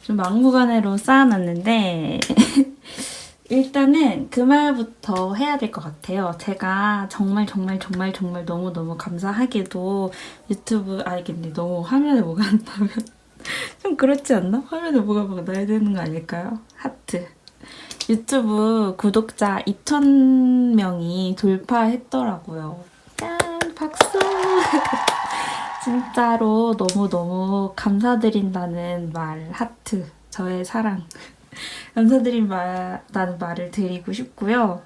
좀 막무가내로 쌓아놨는데 일단은 그 말부터 해야 될 것 같아요. 제가 정말 정말 정말 정말 너무너무 감사하게도 유튜브 근데 너무 화면에 뭐가 나면 좀 그렇지 않나? 화면에 뭐가 막 나야 되는 거 아닐까요? 하트. 유튜브 구독자 2,000명이 돌파했더라고요. 짠! 박수! 진짜로 너무너무 감사드린다는 말, 하트. 저의 사랑. 감사드린다는 말을 드리고 싶고요.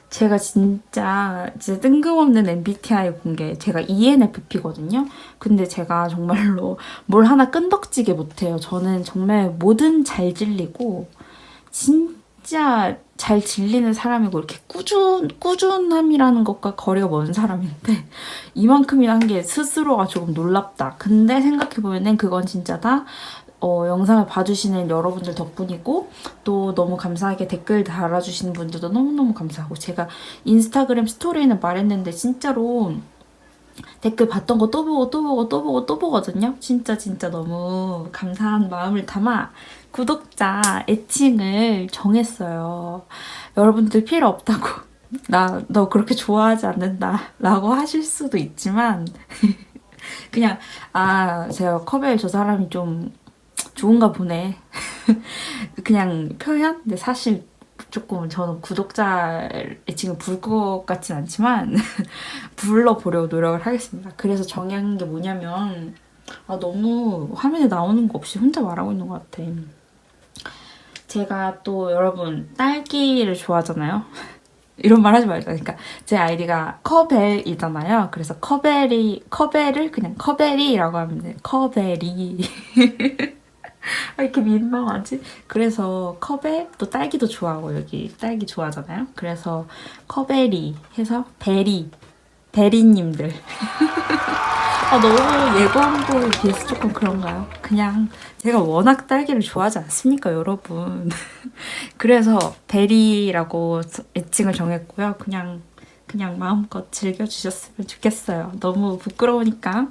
제가 진짜 뜬금없는 MBTI 공개. 제가 ENFP거든요. 근데 제가 정말로 뭘 하나 끈덕지게 못해요. 저는 정말 뭐든 잘 질리고 진짜 잘 질리는 사람이고 이렇게 꾸준함이라는 것과 거리가 먼 사람인데 이만큼이나 한 게 스스로가 조금 놀랍다. 근데 생각해보면은 그건 진짜 다 영상을 봐주시는 여러분들 덕분이고 또 너무 감사하게 댓글 달아주시는 분들도 너무너무 감사하고 제가 인스타그램 스토리에는 말했는데 진짜로 댓글 봤던 거 또 보고 또 보고 또 보고 또 보거든요. 진짜 너무 감사한 마음을 담아 구독자 애칭을 정했어요. 여러분들 필요 없다고 너 그렇게 좋아하지 않는다 라고 하실 수도 있지만 그냥 제가 컵에 저 사람이 좀 좋은가 보네. 그냥 표현? 근데 사실 조금 저는 구독자 애칭을 부를 것 같진 않지만 불러보려고 노력을 하겠습니다. 그래서 정한 게 뭐냐면 너무 화면에 나오는 거 없이 혼자 말하고 있는 것 같아. 제가 또 여러분 딸기를 좋아하잖아요. 이런 말 하지 말자. 그러니까 제 아이디가 커벨이잖아요. 그래서 커벨을 그냥 커벨이라고 하면 돼요. 커벨이. 이렇게 민망하지? 그래서 컵에 또 딸기도 좋아하고 여기 딸기 좋아하잖아요. 그래서 커베리 해서 베리님들. 너무 예고한 거에 비해서 조금 그런가요? 그냥 제가 워낙 딸기를 좋아하지 않습니까, 여러분? 그래서 베리라고 애칭을 정했고요. 그냥 마음껏 즐겨주셨으면 좋겠어요. 너무 부끄러우니까.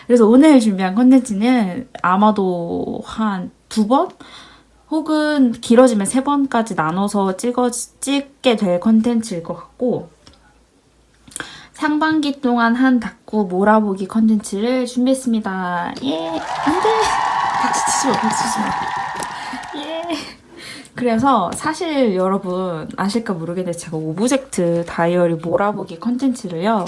그래서 오늘 준비한 컨텐츠는 아마도 한 2번? 혹은 길어지면 3번까지 나눠서 찍게 될 컨텐츠일 것 같고 상반기 동안 한 닦고 몰아보기 컨텐츠를 준비했습니다. 예! 안 돼! 박수 치지 마. 예! 그래서 사실 여러분 아실까 모르겠는데 제가 오브젝트 다이어리 몰아보기 컨텐츠를요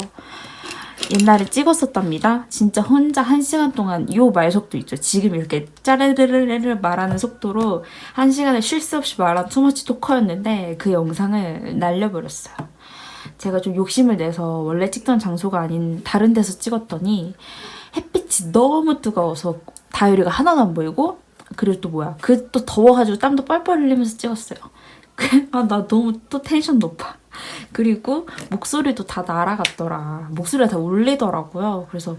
옛날에 찍었었답니다. 진짜 혼자 1시간 동안 요 말 속도 있죠. 지금 이렇게 짜르르르르 말하는 속도로 1시간에 쉴 새 없이 말한 투머치 토커였는데 그 영상을 날려버렸어요. 제가 좀 욕심을 내서 원래 찍던 장소가 아닌 다른 데서 찍었더니 햇빛이 너무 뜨거워서 다이어리가 하나도 안 보이고 그리고 또 뭐야 또 더워가지고 땀도 뻘뻘 흘리면서 찍었어요. 나 너무 또 텐션 높아. 그리고 목소리도 다 날아갔더라. 목소리가 다 울리더라고요. 그래서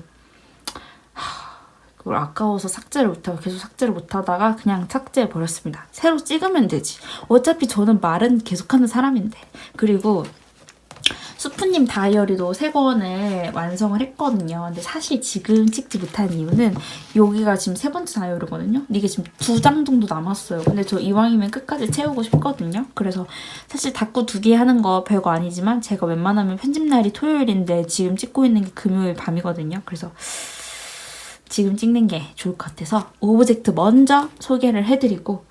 그걸 아까워서 삭제를 못하고 계속 삭제를 못하다가 그냥 삭제해버렸습니다. 새로 찍으면 되지. 어차피 저는 말은 계속하는 사람인데. 그리고 수프님 다이어리도 3권을 완성을 했거든요. 근데 사실 지금 찍지 못한 이유는 여기가 지금 3번째 다이어리거든요. 이게 지금 2장 정도 남았어요. 근데 저 이왕이면 끝까지 채우고 싶거든요. 그래서 사실 닦고 2개 하는 거 별거 아니지만 제가 웬만하면 편집날이 토요일인데 지금 찍고 있는 게 금요일 밤이거든요. 그래서 지금 찍는 게 좋을 것 같아서 오브젝트 먼저 소개를 해드리고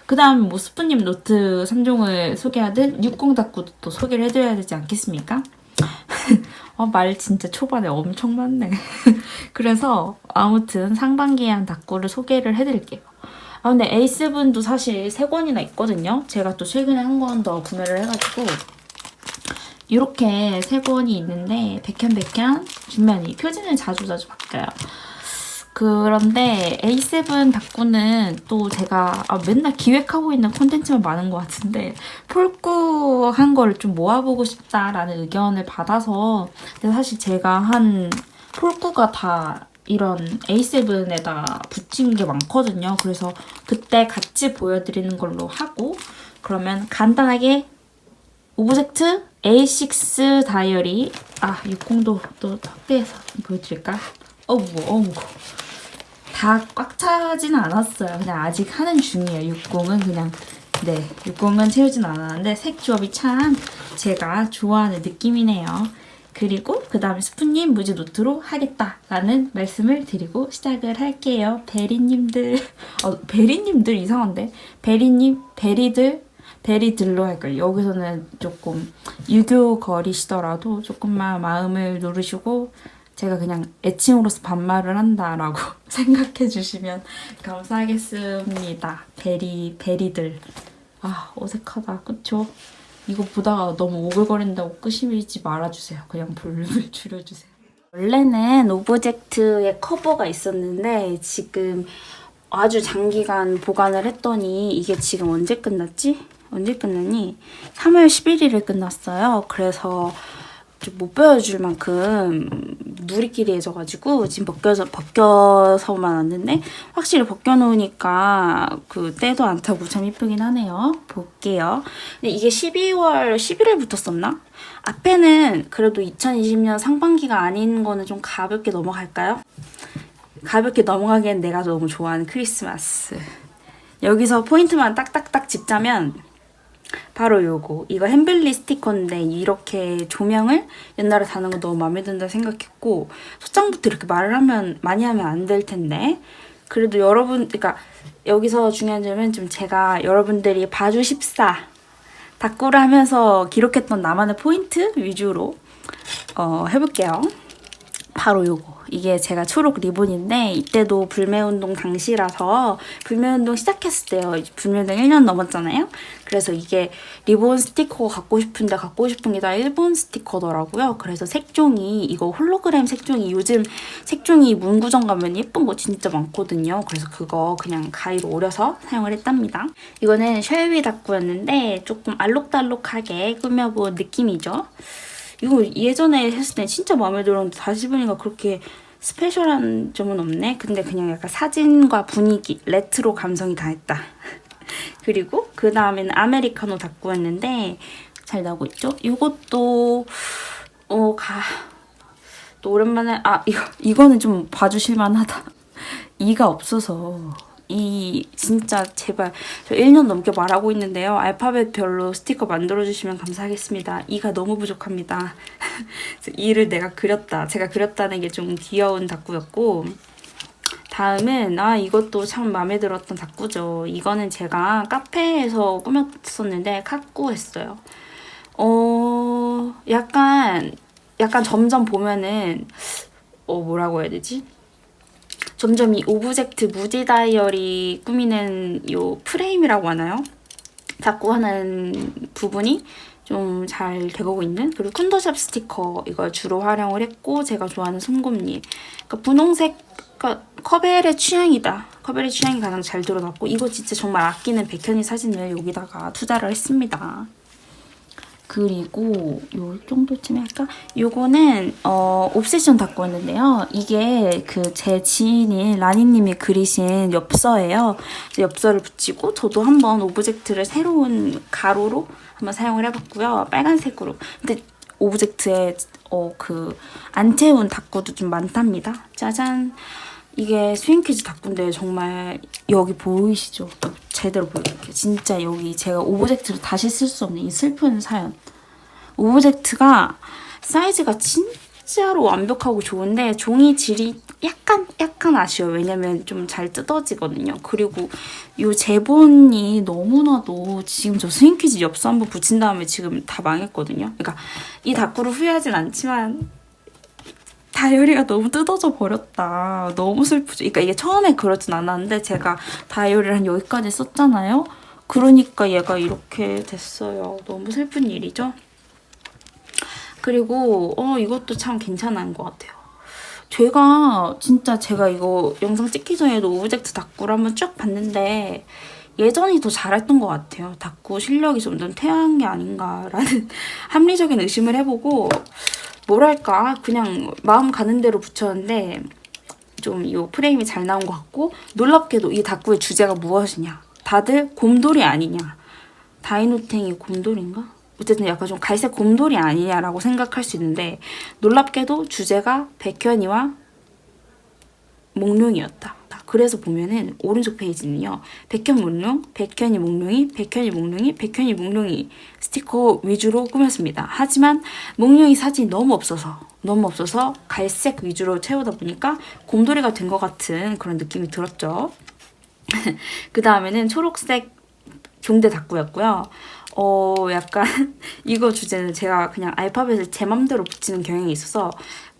그 다음 뭐 스프님 노트 3종을 소개하듯 60 닦고도 또 소개를 해드려야 되지 않겠습니까? 말 진짜 초반에 엄청 많네. 그래서 아무튼 상반기에 한 닦고를 소개를 해드릴게요. 근데 A7도 사실 3권이나 있거든요. 제가 또 최근에 한 권 더 구매를 해가지고 이렇게 3권이 있는데 백현백현 뒷면이 표지는 자주 바뀌어요. 그런데 A7 닦고는 또 제가 맨날 기획하고 있는 콘텐츠만 많은 것 같은데 폴꾸 한 거를 좀 모아보고 싶다라는 의견을 받아서 근데 사실 제가 한 폴꾸가 다 이런 A7에다 붙인 게 많거든요. 그래서 그때 같이 보여드리는 걸로 하고 그러면 간단하게 오브젝트 A6 다이어리 60도 또 확대해서 보여드릴까? 어머 다 꽉 차진 않았어요. 그냥 아직 하는 중이에요. 60은 그냥 네, 60은 채우진 않았는데 색 조합이 참 제가 좋아하는 느낌이네요. 그리고 그 다음에 스푼님 무지 노트로 하겠다라는 말씀을 드리고 시작을 할게요. 베리님들, 베리님들 이상한데? 베리님, 베리들로 할까요? 여기서는 조금 유교거리시더라도 조금만 마음을 누르시고 제가 그냥 애칭으로서 반말을 한다라고 생각해 주시면 감사하겠습니다. 베리들. 아, 어색하다. 그쵸? 이거 보다가 너무 오글거린다고 끄시지 말아주세요. 그냥 볼륨을 줄여주세요. 원래는 오브젝트에 커버가 있었는데 지금 아주 장기간 보관을 했더니 이게 지금 언제 끝났지? 언제 끝났니? 3월 11일에 끝났어요. 그래서 좀 못 보여줄 만큼 누리끼리해져가지고 지금 벗겨서만 왔는데 확실히 벗겨놓으니까 그 때도 안 타고 참 이쁘긴 하네요. 볼게요. 근데 이게 12월 11일부터 썼나? 앞에는 그래도 2020년 상반기가 아닌 거는 좀 가볍게 넘어갈까요? 가볍게 넘어가기엔 내가 너무 좋아하는 크리스마스. 여기서 포인트만 딱딱딱 짚자면 바로 요거. 이거 햄블리 스티커인데 이렇게 조명을 옛날에 다는 거 너무 마음에 든다 생각했고 초장부터 이렇게 말을 하면 많이 하면 안 될 텐데 그래도 여러분 그러니까 여기서 중요한 점은 좀 제가 여러분들이 봐주십사 다꾸를 하면서 기록했던 나만의 포인트 위주로 해볼게요. 바로 요거. 이게 제가 초록 리본인데 이때도 불매운동 당시라서 불매운동 시작했을 때요. 불매운동 1년 넘었잖아요. 그래서 이게 리본 스티커 갖고 싶은데 갖고 싶은 게 다 일본 스티커더라고요. 그래서 색종이 이거 홀로그램 색종이 요즘 색종이 문구점 가면 예쁜 거 진짜 많거든요. 그래서 그거 그냥 가위로 오려서 사용을 했답니다. 이거는 쉘위 다꾸였는데 조금 알록달록하게 꾸며본 느낌이죠. 이거 예전에 했을 때 진짜 마음에 들었는데 다시 보니까 그렇게 스페셜한 점은 없네. 근데 그냥 약간 사진과 분위기, 레트로 감성이 다 했다. 그리고 그 다음에는 아메리카노 다꾸였는데 잘 나오고 있죠? 이것도 또 오랜만에 이거는 좀 봐주실만 하다. 이가 없어서 진짜 제발 저 1년 넘게 말하고 있는데요. 알파벳별로 스티커 만들어주시면 감사하겠습니다. 이가 너무 부족합니다. 이를 내가 그렸다. 제가 그렸다는 게 좀 귀여운 다꾸였고 다음은 이것도 참 마음에 들었던 다꾸죠. 이거는 제가 카페에서 꾸몄었는데 카꾸 했어요. 약간 점점 보면은 뭐라고 해야 되지? 점점 이 오브젝트 무디 다이어리 꾸미는 요 프레임이라고 하나요? 자꾸 하는 부분이 좀 잘 되고 있는 그리고 쿤더샵 스티커 이걸 주로 활용을 했고 제가 좋아하는 솜곰잎 그러니까 분홍색 그러니까 커벨의 취향이다. 커벨의 취향이 가장 잘 드러났고 이거 진짜 정말 아끼는 백현이 사진을 여기다가 투자를 했습니다. 그리고 요 정도쯤에 할까? 요거는 옵세션 다꾸였는데요. 이게 그 제 지인인 라니님이 그리신 엽서예요. 엽서를 붙이고 저도 한번 오브젝트를 새로운 가로로 한번 사용을 해봤고요. 빨간색으로. 근데 오브젝트에 안 채운 다꾸도 좀 많답니다. 짜잔. 이게 스윙키즈 다꾸인데 정말 여기 보이시죠? 제대로 보여드릴게요. 진짜 여기 제가 오브젝트를 다시 쓸 수 없는 이 슬픈 사연. 오브젝트가 사이즈가 진짜로 완벽하고 좋은데 종이 질이 약간 아쉬워요. 왜냐면 좀 잘 뜯어지거든요. 그리고 이 제본이 너무나도 지금 저 스윙키즈 엽서 한번 붙인 다음에 지금 다 망했거든요. 그러니까 이 다꾸를 후회하진 않지만 다이어리가 너무 뜯어져 버렸다. 너무 슬프죠. 그러니까 이게 처음에 그렇진 않았는데 제가 다이어리를 한 여기까지 썼잖아요. 그러니까 얘가 이렇게 됐어요. 너무 슬픈 일이죠. 그리고 이것도 참 괜찮은 것 같아요. 제가 이거 영상 찍기 전에도 오브젝트 다꾸를 한번 쭉 봤는데 예전이 더 잘했던 것 같아요. 다꾸 실력이 점점 퇴화한 게 아닌가라는 합리적인 의심을 해보고 뭐랄까 그냥 마음 가는 대로 붙였는데 좀 이 프레임이 잘 나온 것 같고 놀랍게도 이 다꾸의 주제가 무엇이냐 다들 곰돌이 아니냐 다이노탱이 곰돌인가? 어쨌든 약간 좀 갈색 곰돌이 아니냐라고 생각할 수 있는데 놀랍게도 주제가 백현이와 몽룡이었다. 그래서 보면은 오른쪽 페이지는요. 백현 몽룡, 백현이 몽룡이, 백현이 몽룡이, 백현이 몽룡이 스티커 위주로 꾸몄습니다. 하지만 몽룡이 사진이 너무 없어서 갈색 위주로 채우다 보니까 곰돌이가 된 것 같은 그런 느낌이 들었죠. 그 다음에는 초록색 경대 닭구였고요. 약간 이거 주제는 제가 그냥 알파벳을 제 맘대로 붙이는 경향이 있어서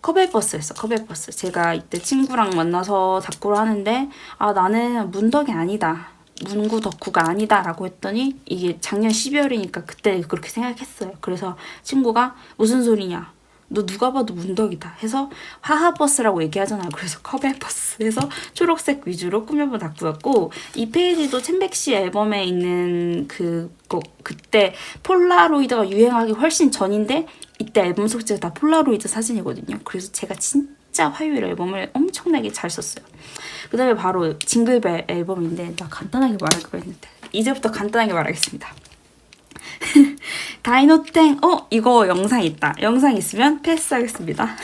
커벨버스였어. 커벨버스. 제가 이때 친구랑 만나서 닭구를 하는데 나는 문덕이 아니다. 문구 덕후가 아니다 라고 했더니 이게 작년 12월이니까 그때 그렇게 생각했어요. 그래서 친구가 무슨 소리냐. 너 누가 봐도 문덕이다 해서 하하버스라고 얘기하잖아요. 그래서 커벨버스 해서 초록색 위주로 꾸며본 닭구였고 이 페이지도 챔백씨 앨범에 있는 그때 폴라로이드가 유행하기 훨씬 전인데 이때 앨범 속지가 다 폴라로이드 사진이거든요. 그래서 제가 진짜 화요일 앨범을 엄청나게 잘 썼어요. 그 다음에 바로 징글벨 앨범인데 나 간단하게 말하기로 했는데 이제부터 간단하게 말하겠습니다. 다이노탱 이거 영상 있다. 영상 있으면 패스하겠습니다.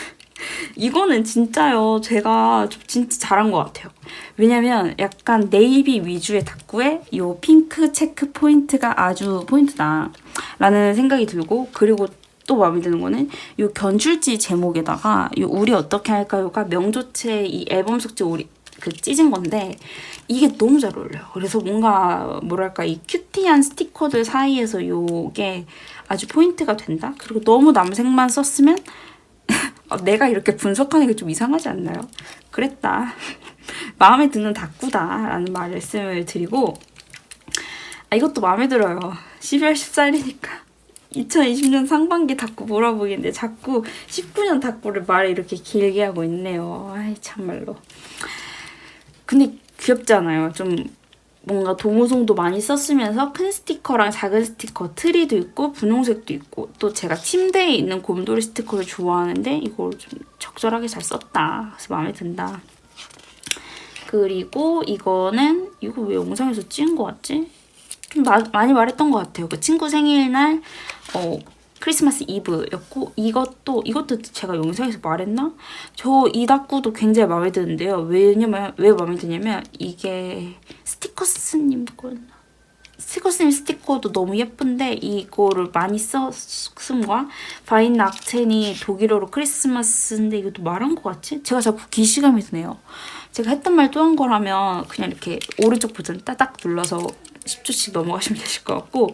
이거는 진짜요. 제가 좀 진짜 잘한 것 같아요. 왜냐면 약간 네이비 위주의 닭구에 이 핑크 체크 포인트가 아주 포인트다 라는 생각이 들고 그리고 또 마음에 드는 거는 이 견줄지 제목에다가 이 우리 어떻게 할까요가 명조체 이 앨범 속지 우리 찢은 건데 이게 너무 잘 어울려요. 그래서 뭔가 뭐랄까 이 큐티한 스티커들 사이에서 요게 아주 포인트가 된다. 그리고 너무 남색만 썼으면 내가 이렇게 분석하는 게 좀 이상하지 않나요? 그랬다. 마음에 드는 닭구다 라는 말씀을 드리고 이것도 마음에 들어요. 12월 14일이니까 2020년 상반기 닭구 몰아보기인데 자꾸 19년 닭구를 말을 이렇게 길게 하고 있네요. 아이 참말로. 근데 귀엽잖아요. 좀 뭔가 동호송도 많이 썼으면서 큰 스티커랑 작은 스티커 트리도 있고 분홍색도 있고 또 제가 침대에 있는 곰돌이 스티커를 좋아하는데 이걸 좀 적절하게 잘 썼다. 그래서 마음에 든다. 그리고 이거 왜 영상에서 찍은 것 같지? 좀 많이 말했던 것 같아요. 그 친구 생일날 크리스마스 이브였고 이것도 제가 영상에서 말했나? 저 이 닭구도 굉장히 마음에 드는데요. 왜냐면 왜 마음에 드냐면 이게 스티커스님 거였나? 스티커스님 스티커도 너무 예쁜데 이거를 많이 썼음과 바인 락텐이 독일어로 크리스마스인데 이것도 말한 것 같지? 제가 자꾸 기시감이 드네요. 제가 했던 말 또 한 거라면 그냥 이렇게 오른쪽 버튼 따닥 눌러서 10초씩 넘어가시면 되실 것 같고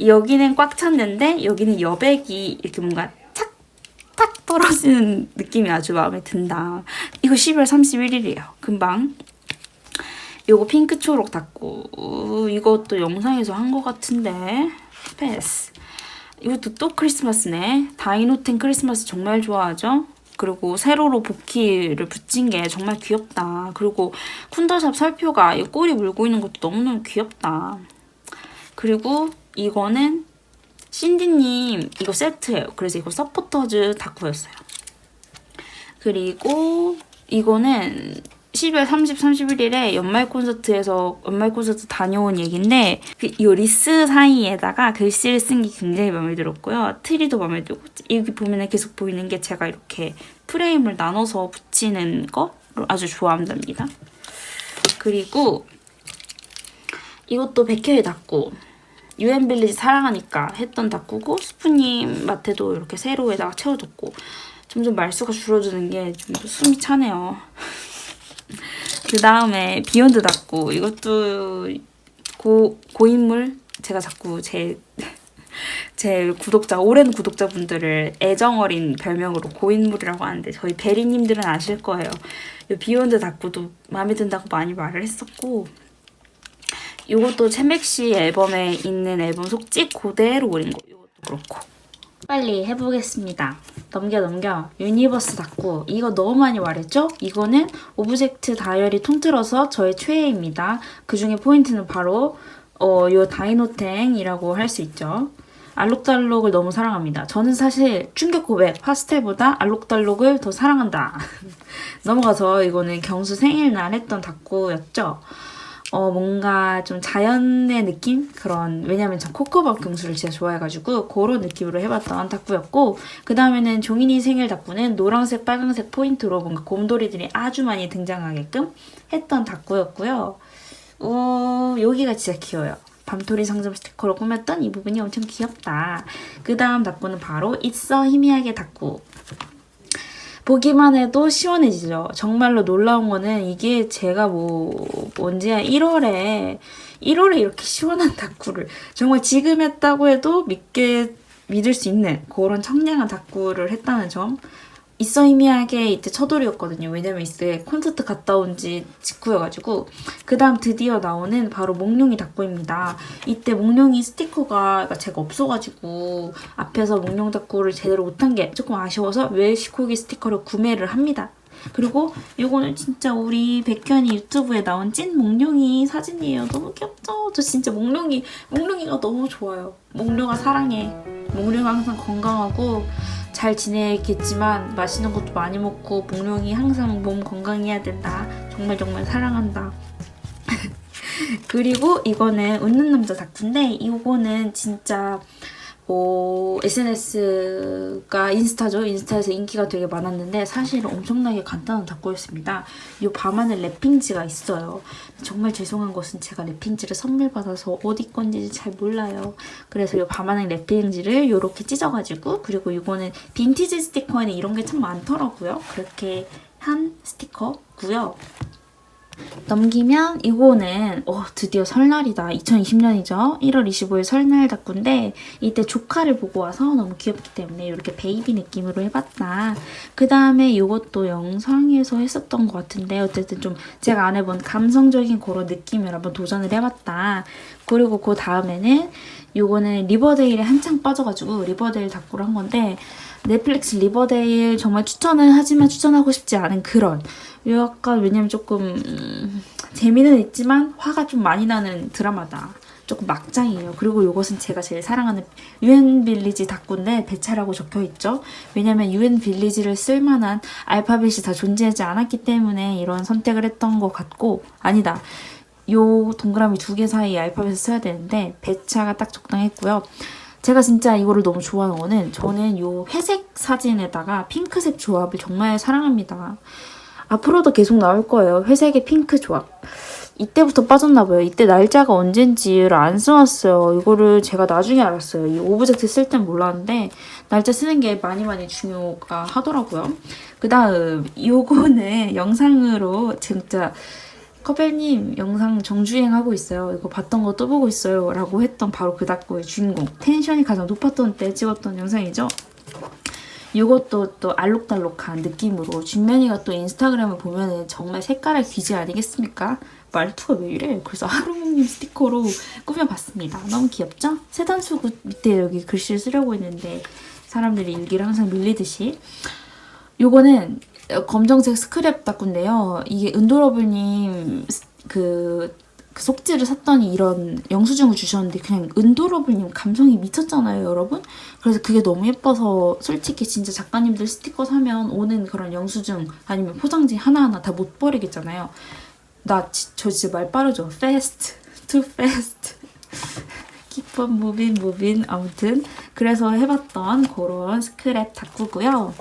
여기는 꽉 찼는데 여기는 여백이 이렇게 뭔가 탁탁 떨어지는 느낌이 아주 마음에 든다. 이거 12월 31일이에요. 금방. 요거 핑크 초록 닭구. 이것도 영상에서 한 것 같은데 패스. 이것도 또 크리스마스네. 다이노텐 크리스마스 정말 좋아하죠? 그리고 세로로 복희를 붙인 게 정말 귀엽다. 그리고 쿤더샵 설표가 이 꼬리 물고 있는 것도 너무너무 귀엽다. 그리고 이거는 신디님 이거 세트예요. 그래서 이거 서포터즈 닭구였어요. 그리고 이거는 12월 30, 31일에 연말 콘서트 다녀온 얘기인데 이 리스 사이에다가 글씨를 쓴 게 굉장히 마음에 들었고요. 트리도 마음에 들고 여기 보면 계속 보이는 게 제가 이렇게 프레임을 나눠서 붙이는 거를 아주 좋아한답니다. 그리고 이것도 백혈의 닭구. 유엔빌리지 사랑하니까 했던 닭구고 스프님 마테도 이렇게 세로에다가 채워줬고 점점 말수가 줄어드는 게 좀 숨이 차네요. 그 다음에 비욘드 닭구. 이것도 고인물 제가 자꾸 제 오랜 구독자분들을 애정어린 별명으로 고인물이라고 하는데 저희 베리님들은 아실 거예요. 이 비욘드 닭구도 마음에 든다고 많이 말을 했었고 이것도 챔백씨 앨범에 있는 앨범 속지 그대로 그린 거. 이것도 그렇고. 빨리 해보겠습니다. 넘겨. 유니버스 닭구. 이거 너무 많이 말했죠? 이거는 오브젝트 다이어리 통틀어서 저의 최애입니다. 그 중에 포인트는 바로 요 다이노탱이라고 할 수 있죠. 알록달록을 너무 사랑합니다. 저는 사실 충격 고백 파스텔보다 알록달록을 더 사랑한다. 넘어가서 이거는 경수 생일날 했던 닭구였죠. 뭔가 좀 자연의 느낌? 왜냐면 전 코코밥 경수를 진짜 좋아해가지고 그런 느낌으로 해봤던 닭구였고, 그 다음에는 종이니 생일 닭구는 노란색, 빨간색 포인트로 뭔가 곰돌이들이 아주 많이 등장하게끔 했던 닭구였고요. 여기가 진짜 귀여워요. 밤토리 상점 스티커로 꾸몄던 이 부분이 엄청 귀엽다. 그 다음 닭구는 바로 있어 희미하게 닭구. 보기만 해도 시원해지죠. 정말로 놀라운 거는 이게 제가 언제야 1월에 이렇게 시원한 닭구를 정말 지금 했다고 해도 믿을 수 있는 그런 청량한 닭구를 했다는 점. 있어 희미하게 이때 첫 월이었거든요. 왜냐면 이때 콘서트 갔다 온 지 직후여가지고. 그 다음 드디어 나오는 바로 몽룡이 닭구입니다. 이때 몽룡이 스티커가 제가 없어가지고 앞에서 몽룡 닭구를 제대로 못한 게 조금 아쉬워서 웰시코기 스티커를 구매를 합니다. 그리고 이거는 진짜 우리 백현이 유튜브에 나온 찐 몽룡이 사진이에요. 너무 귀엽죠? 저 진짜 몽룡이가 너무 좋아요. 몽룡아 사랑해. 몽룡 항상 건강하고 잘 지내겠지만 맛있는 것도 많이 먹고 몽룡이 항상 몸 건강해야 된다. 정말 정말 사랑한다. 그리고 이거는 웃는 남자 닭구인데 이거는 진짜 SNS가 인스타죠. 인스타에서 인기가 되게 많았는데 사실은 엄청나게 간단한 닭구였습니다. 이 밤하늘 랩핑지가 있어요. 정말 죄송한 것은 제가 랩핑지를 선물 받아서 어디 건지 잘 몰라요. 그래서 이 밤하늘 랩핑지를 이렇게 찢어가지고, 그리고 이거는 빈티지 스티커에는 이런 게 참 많더라고요. 그렇게 한 스티커고요. 넘기면 이거는 드디어 설날이다. 2020년이죠. 1월 25일 설날 닭구인데 이때 조카를 보고 와서 너무 귀엽기 때문에 이렇게 베이비 느낌으로 해봤다. 그 다음에 이것도 영상에서 했었던 것 같은데 어쨌든 좀 제가 안 해본 감성적인 그런 느낌을 한번 도전을 해봤다. 그리고 그 다음에는 이거는 리버데일에 한창 빠져가지고 리버데일 닭구를 한 건데, 넷플릭스 리버데일 정말 추천은 하지만 추천하고 싶지 않은 그런, 약간 왜냐면 조금 재미는 있지만 화가 좀 많이 나는 드라마다. 조금 막장이에요. 그리고 이것은 제가 제일 사랑하는 UN 빌리지 닭구인데 배차라고 적혀있죠. 왜냐면 UN 빌리지를 쓸만한 알파벳이 다 존재하지 않았기 때문에 이런 선택을 했던 것 같고, 아니다. 요 동그라미 2개 사이에 알파벳을 써야 되는데 배차가 딱 적당했고요. 제가 진짜 이거를 너무 좋아하는 거는, 저는 요 회색 사진에다가 핑크색 조합을 정말 사랑합니다. 앞으로도 계속 나올 거예요. 회색의 핑크 조합. 이때부터 빠졌나봐요. 이때 날짜가 언젠지를 안 써놨어요. 이거를 제가 나중에 알았어요. 이 오브젝트 쓸 땐 몰랐는데 날짜 쓰는 게 많이 중요가 하더라고요. 그 다음 요거는 영상으로 진짜 커벨님 영상 정주행하고 있어요. 이거 봤던 거 또 보고 있어요. 라고 했던 바로 그 닭구의 주인공. 텐션이 가장 높았던 때 찍었던 영상이죠. 이것도 또 알록달록한 느낌으로, 준면이가 또 인스타그램을 보면은 정말 색깔의 귀지 아니겠습니까? 말투가 왜 이래? 그래서 하루묵님 스티커로 꾸며봤습니다. 너무 귀엽죠? 세단수구 밑에 여기 글씨를 쓰려고 했는데 사람들이 일기를 항상 밀리듯이. 요거는 검정색 스크랩 닭구인데요. 이게 은도러블님 그 속지를 샀더니 이런 영수증을 주셨는데 그냥 은도러블님 감성이 미쳤잖아요, 여러분? 그래서 그게 너무 예뻐서 솔직히 진짜 작가님들 스티커 사면 오는 그런 영수증 아니면 포장지 하나하나 다 못 버리겠잖아요. 저 진짜 말 빠르죠? fast, too fast. keep on moving. 아무튼 그래서 해봤던 그런 스크랩 닭구고요.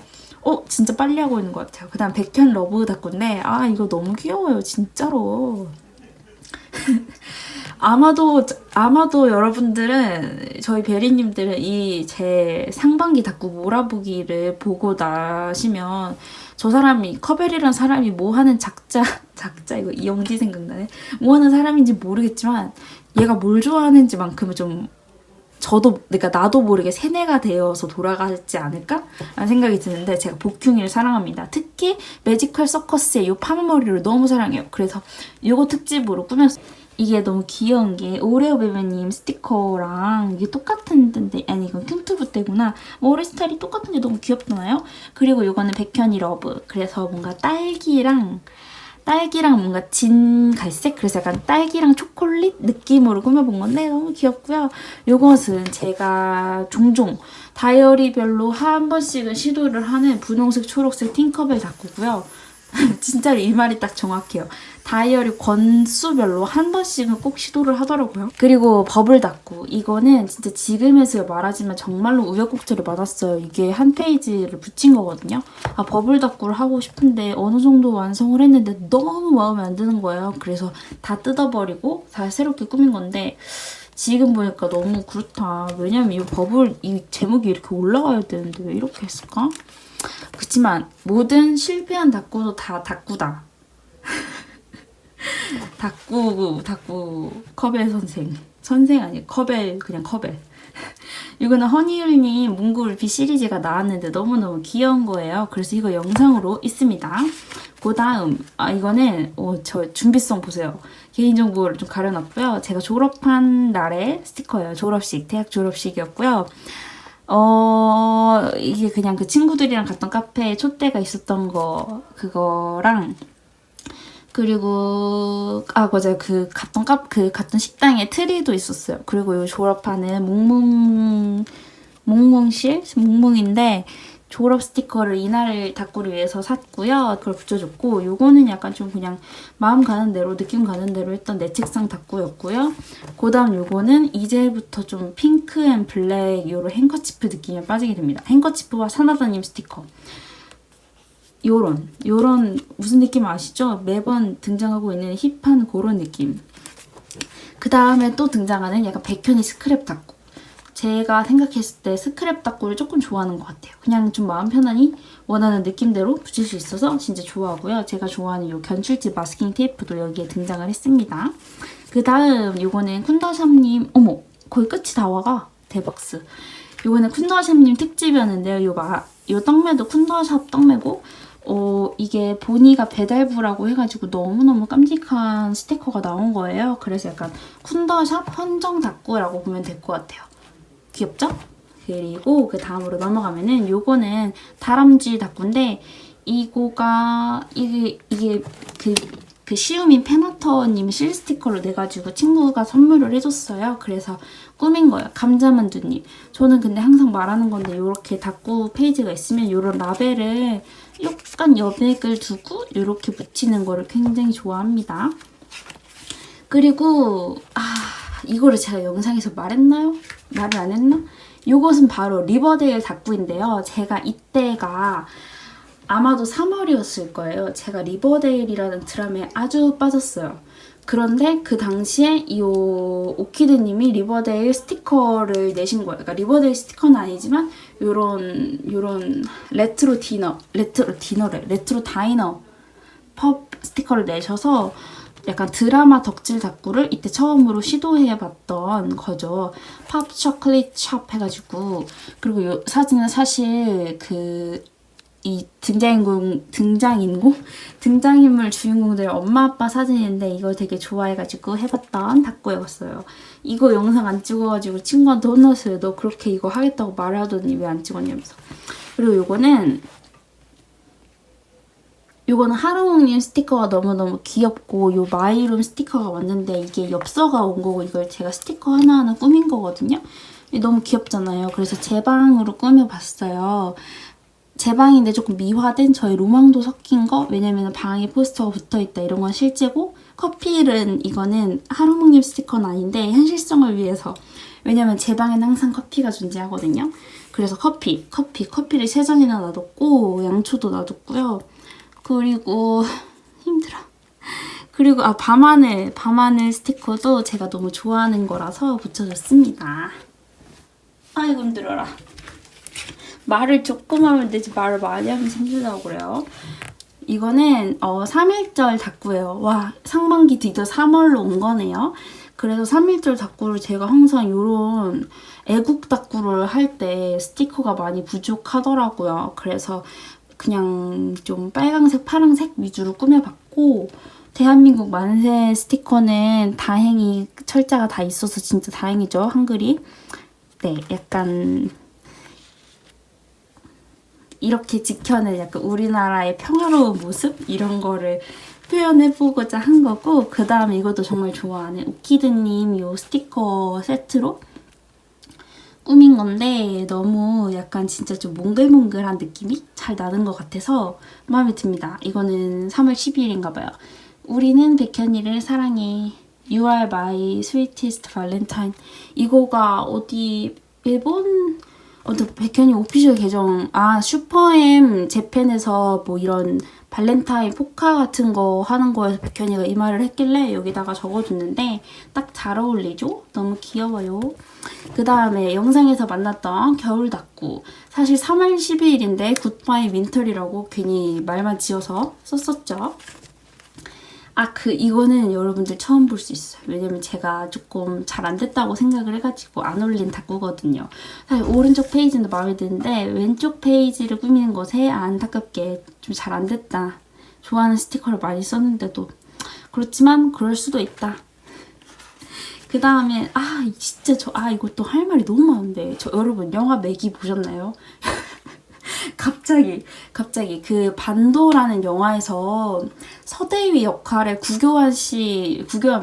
진짜 빨리 하고 있는 것 같아요. 그 다음 백현 러브 닭구인데 이거 너무 귀여워요, 진짜로. 아마도 여러분들은, 저희 베리님들은 이 제 상반기 닭구 몰아보기를 보고 나시면 저 사람이, 커벨이란 사람이 뭐 하는 작자 이거 이영지 생각나네. 뭐 하는 사람인지 모르겠지만 얘가 뭘 좋아하는지만큼은 좀 그러니까 나도 모르게 세뇌가 되어서 돌아가지 않을까? 라는 생각이 드는데, 제가 복흉이를 사랑합니다. 특히 매지컬 서커스의 이 파마머리를 너무 사랑해요. 그래서 이거 특집으로 꾸몄어요. 이게 너무 귀여운 게 오레오 베베님 스티커랑 이게 똑같은데, 아니 이건 퀼투브 때구나. 머리 스타일이 똑같은데 너무 귀엽잖아요? 그리고 이거는 백현이 러브. 그래서 뭔가 딸기랑 뭔가 진 갈색? 그래서 약간 딸기랑 초콜릿 느낌으로 꾸며본 건데 너무 귀엽고요. 이것은 제가 종종 다이어리별로 한 번씩은 시도를 하는 분홍색, 초록색 팅커벨 닭구고요. 진짜 이 말이 딱 정확해요. 다이어리 권수별로 한 번씩은 꼭 시도를 하더라고요. 그리고 버블 닦고 이거는 진짜 지금에서 말하지만 정말로 우여곡절을 많았어요. 이게 한 페이지를 붙인 거거든요. 아, 버블 닦고를 하고 싶은데 어느 정도 완성을 했는데 너무 마음에 안 드는 거예요. 그래서 다 뜯어버리고 다 새롭게 꾸민 건데 지금 보니까 너무 그렇다. 왜냐면 이 버블 이 제목이 이렇게 올라가야 되는데 왜 이렇게 했을까? 그치만 모든 실패한 닦고도 다 닦구다. 닦구 커벨 선생 아니 커벨 그냥 커벨. 이거는 허니율님 문구울피 시리즈가 나왔는데 너무너무 귀여운 거예요. 그래서 이거 영상으로 있습니다. 그 다음 이거는 저 준비성 보세요. 개인정보를 좀 가려놨고요. 제가 졸업한 날의 스티커예요. 졸업식, 대학 졸업식이었고요. 이게 그냥 그 친구들이랑 갔던 카페에 촛대가 있었던 거 그거랑 그리고 맞아요. 그 갔던 식당에 트리도 있었어요. 그리고 요 졸업하는 몽몽인데 졸업 스티커를 이날 닦고를 위해서 샀고요. 그걸 붙여줬고 요거는 약간 좀 그냥 마음 가는 대로 느낌 가는 대로 했던 내 책상 닦고였고요. 그 다음 요거는 이제부터 좀 핑크 앤 블랙 요런 행커치프 느낌에 빠지게 됩니다. 행커치프와 사나다님 스티커. 요런 무슨 느낌 아시죠? 매번 등장하고 있는 힙한 그런 느낌. 그 다음에 또 등장하는 약간 백현이 스크랩 닦고. 제가 생각했을 때 스크랩 닦고를 조금 좋아하는 것 같아요. 그냥 좀 마음 편안히 원하는 느낌대로 붙일 수 있어서 진짜 좋아하고요. 제가 좋아하는 요 견출지 마스킹 테이프도 여기에 등장을 했습니다. 그 다음 요거는 쿤더샵님 어머 거의 끝이 다 와가 대박스. 요거는 쿤더샵님 특집이었는데요. 요 떡매도 쿤더샵 떡매고 이게 보니가 배달부라고 해가지고 너무너무 깜찍한 스티커가 나온 거예요. 그래서 약간 쿤더샵 헌정 닦고라고 보면 될 것 같아요. 귀엽죠? 그리고 그 다음으로 넘어가면은 요거는 다람쥐 닦고인데 이게 그 시우민 페너터님 실 스티커로 내가지고 친구가 선물을 해줬어요. 그래서 꾸민 거예요. 감자만두님. 저는 근데 항상 말하는 건데 이렇게 닦고 페이지가 있으면 이런 라벨을 약간 여백을 두고 이렇게 붙이는 거를 굉장히 좋아합니다. 그리고 이거를 제가 영상에서 말했나요? 말을 안 했나? 이것은 바로 리버데일 닦구인데요. 제가 이때가 아마도 3월이었을 거예요. 제가 리버데일이라는 드라마에 아주 빠졌어요. 그런데 그 당시에 이 오키드님이 리버데일 스티커를 내신 거예요. 그러니까 리버데일 스티커는 아니지만 요런 레트로 다이너 펍 스티커를 내셔서 약간 드라마 덕질 닦구를 이때 처음으로 시도해봤던 거죠. 팝 초콜릿 샵 해가지고. 그리고 이 사진은 사실 이 등장인물 주인공들 엄마 아빠 사진인데 이걸 되게 좋아해가지고 해봤던 닦구였어요. 이거 영상 안 찍어가지고 친구한테 혼났어요. 너 그렇게 이거 하겠다고 말하더니 왜 안 찍었냐면서. 그리고 요거는 하루몽님 스티커가 너무너무 귀엽고 요 마이룸 스티커가 왔는데 이게 엽서가 온 거고 이걸 제가 스티커 하나하나 꾸민 거거든요. 너무 귀엽잖아요. 그래서 제 방으로 꾸며봤어요. 제 방인데 조금 미화된 저의 로망도 섞인 거. 왜냐면 방에 포스터가 붙어있다 이런 건 실제고 커피는 이거는 하루몽님 스티커는 아닌데 현실성을 위해서. 왜냐면 제 방에는 항상 커피가 존재하거든요. 그래서 커피를 3잔이나 놔뒀고 양초도 놔뒀고요. 그리고 힘들어. 그리고 밤하늘 스티커도 제가 너무 좋아하는 거라서 붙여줬습니다. 아이고 힘들어라. 말을 조금 하면 되지 말을 많이 하면 힘들다고 그래요. 이거는 3.1절 닦구예요. 와, 상반기 드디어 3월로 온 거네요. 그래서 3.1절 닦구를 제가 항상 이런 애국 닦구를 할 때 스티커가 많이 부족하더라고요. 그래서 그냥 좀 빨강색, 파랑색 위주로 꾸며봤고 대한민국 만세 스티커는 다행히 철자가 다 있어서 진짜 다행이죠. 한글이. 네, 약간 이렇게 지켜낸 약간 우리나라의 평화로운 모습? 이런 거를 표현해보고자 한 거고 그 다음에 이것도 정말 좋아하는 오키드님 이 스티커 세트로 꾸민 건데 너무 약간 진짜 좀 몽글몽글한 느낌이 잘 나는 것 같아서 마음에 듭니다. 이거는 3월 12일인가 봐요. 우리는 백현이를 사랑해. You are my sweetest valentine. 이거가 어디 일본 백현이 오피셜 계정 슈퍼엠 재팬에서 뭐 이런 발렌타인 포카 같은 거 하는 거에서 백현이가 이 말을 했길래 여기다가 적어줬는데 딱 잘 어울리죠? 너무 귀여워요. 그 다음에 영상에서 만났던 겨울 닭구. 사실 3월 12일인데 굿바이 윈터리라고 괜히 말만 지어서 썼었죠. 이거는 여러분들 처음 볼 수 있어요. 왜냐면 제가 조금 잘 안 됐다고 생각을 해가지고 안 올린 닭구거든요. 사실 오른쪽 페이지는 마음에 드는데 왼쪽 페이지를 꾸미는 것에 안타깝게 좀 잘 안 됐다. 좋아하는 스티커를 많이 썼는데도. 그렇지만 그럴 수도 있다. 그 다음에 진짜 이것도 할 말이 너무 많은데 여러분 영화 매기 보셨나요? 갑자기 그 반도라는 영화에서 서대위 역할에 구교환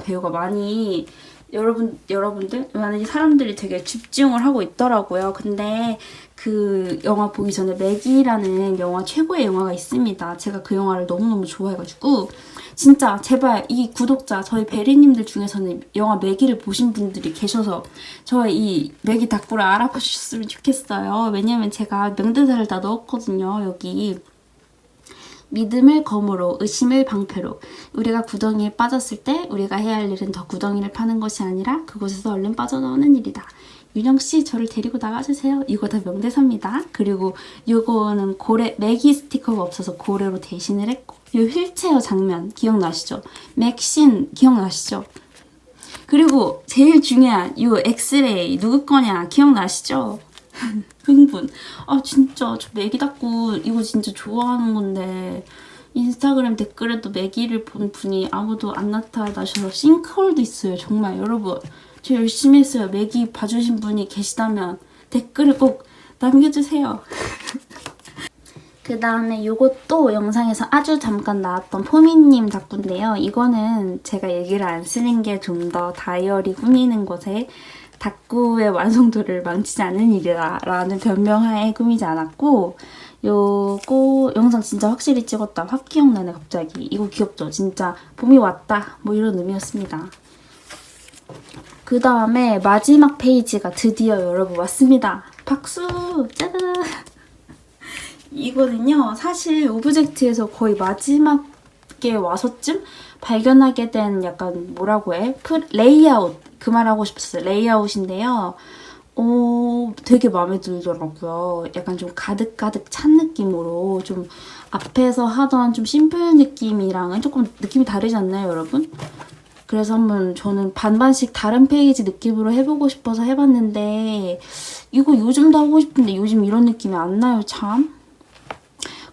배우가 많이 여러분들 많은 사람들이 되게 집중을 하고 있더라고요. 근데 그 영화 보기 전에 매기라는 영화 최고의 영화가 있습니다. 제가 그 영화를 너무너무 좋아해가지고 진짜 제발 이 구독자 저희 베리님들 중에서는 영화 매기를 보신 분들이 계셔서 저의 이 매기 닭구를 알아봐 주셨으면 좋겠어요. 왜냐면 제가 명대사를 다 넣었거든요. 여기 믿음을 검으로 의심을 방패로 우리가 구덩이에 빠졌을 때 우리가 해야 할 일은 더 구덩이를 파는 것이 아니라 그곳에서 얼른 빠져나오는 일이다. 윤영씨 저를 데리고 나가주세요. 이거 다 명대사입니다. 그리고 이거는 매기 스티커가 없어서 고래로 대신을 했고 이 휠체어 장면 기억나시죠? 맥신 기억나시죠? 그리고 제일 중요한 이 엑스레이 누구 거냐 기억나시죠? 흥분. 진짜 저 매기 닭구 이거 진짜 좋아하는 건데 인스타그램 댓글에도 매기를 본 분이 아무도 안 나타나셔서 싱크홀도 있어요. 정말 여러분 저 열심히 했어요. 매기 봐주신 분이 계시다면 댓글을 꼭 남겨주세요. 그 다음에 이것도 영상에서 아주 잠깐 나왔던 포미님 닭구인데요. 이거는 제가 얘기를 안 쓰는 게 좀 더 다이어리 꾸미는 것에 닭구의 완성도를 망치지 않는 일이다 라는 변명하에 꾸미지 않았고 요거 영상 진짜 확실히 찍었다. 확 기억나네 갑자기. 이거 귀엽죠? 진짜 봄이 왔다 뭐 이런 의미였습니다. 그 다음에 마지막 페이지가 드디어 여러분 왔습니다. 박수! 짜잔! 이거는요 사실 오브젝트에서 거의 마지막에 와서쯤 발견하게 된 약간 뭐라고 해? 레이아웃 그 말하고 싶었어요. 레이아웃인데요. 되게 마음에 들더라고요. 약간 좀 가득가득 찬 느낌으로 좀 앞에서 하던 좀 심플 느낌이랑은 조금 느낌이 다르지 않나요, 여러분? 그래서 한번 저는 반반씩 다른 페이지 느낌으로 해보고 싶어서 해봤는데 이거 요즘도 하고 싶은데 요즘 이런 느낌이 안 나요, 참.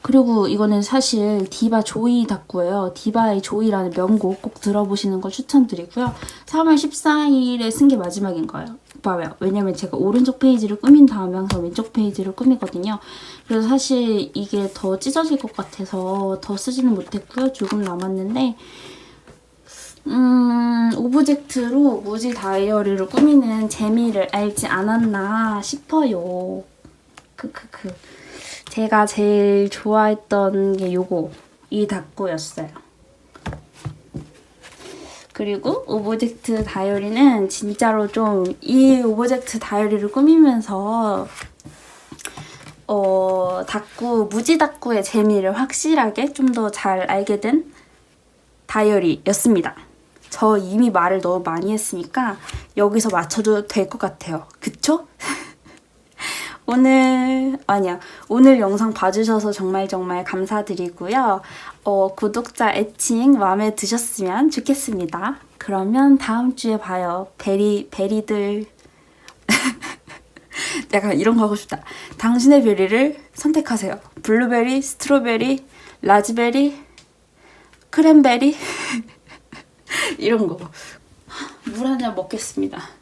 그리고 이거는 사실 디바 조이 닭구예요. 디바의 조이라는 명곡 꼭 들어보시는 걸 추천드리고요. 3월 14일에 쓴 게 마지막인 거예요. 봐요. 왜냐면 제가 오른쪽 페이지를 꾸민 다음에 항상 왼쪽 페이지를 꾸미거든요. 그래서 사실 이게 더 찢어질 것 같아서 더 쓰지는 못했고요. 조금 남았는데 오브젝트로 무지 다이어리를 꾸미는 재미를 알지 않았나 싶어요. 제가 제일 좋아했던 게 요거 이 닭구였어요. 그리고 오브젝트 다이어리는 진짜로 좀 이 오브젝트 다이어리를 꾸미면서 무지 닭구의 재미를 확실하게 좀 더 잘 알게 된 다이어리였습니다. 저 이미 말을 너무 많이 했으니까 여기서 맞춰도 될 것 같아요. 그쵸? 오늘 영상 봐주셔서 정말 감사드리고요. 구독자 애칭 마음에 드셨으면 좋겠습니다. 그러면 다음 주에 봐요. 베리들 약간 이런 거 하고 싶다. 당신의 베리를 선택하세요. 블루베리, 스트로베리, 라즈베리, 크랜베리 이런 거. 물 한 잔 먹겠습니다.